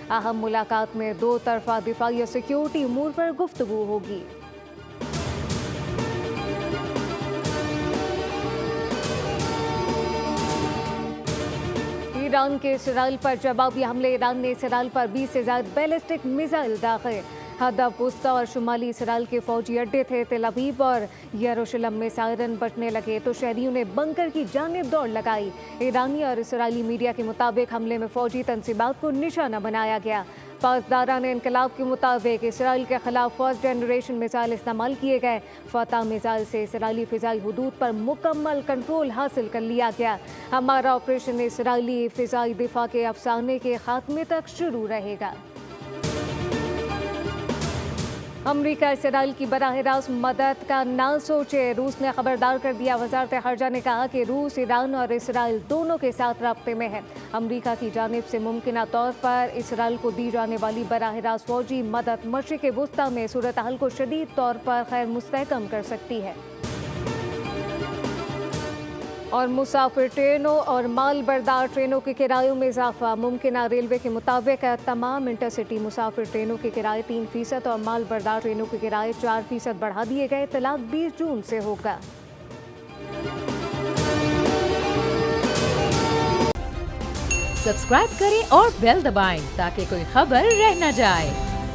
अहम मुलाकात में दो तरफा दिफाई और सिक्योरिटी उमूर पर गुफ्तगू होगी। ईरान के इसराइल पर जवाबी हमले। ईरान ने इसराइल पर 20 से ज्यादा बैलिस्टिक मिसाइल दागे। हदफ वस्ता और शुमाली इसराइल के फौजी अड्डे थे। तेल अवीव और यरूशलेम में सायरन बजने लगे तो शहरियों ने बंकर की जानिब दौड़ लगाई। ईरानी और इसराइली मीडिया के मुताबिक हमले में फौजी तंसीबात को निशाना बनाया गया। पासदारान इनकलाब के मुताबिक इसराइल के खिलाफ फर्स्ट जनरेशन मिसाइल इस्तेमाल किए गए। फतह मिसाइल से इसराइली फ़िज़ाई हुदूद पर मुकम्मल कंट्रोल हासिल कर लिया गया। हमारा ऑपरेशन इसराइली फ़िज़ाई दिफा के अफसाने के खात्मे तक शुरू रहेगा। अमरीका इसराइल की बराह रास्त मदद का ना सोचे, रूस ने खबरदार कर दिया। वज़ारत ख़ारजा ने कहा कि रूस ईरान और इसराइल दोनों के साथ राब्ते में है। अमरीका की जानिब से मुमकिन तौर पर इसराइल को दी जाने वाली बराह रास्त फौजी मदद मशरिक़ वस्ता में सूरत हाल को शदीद तौर पर खैर मुस्तहकम कर सकती है। और मुसाफिर ट्रेनों और माल बरदार ट्रेनों के किरायों में इजाफा। मुमकिन रेलवे के मुताबिक तमाम इंटरसिटी मुसाफिर ट्रेनों के किराए 3% और माल बरदार ट्रेनों के किराए 4% बढ़ा दिए गए। इत्तलाक 20 जून से होगा। सब्सक्राइब करें और बेल दबाएं ताकि कोई खबर रह न जाए।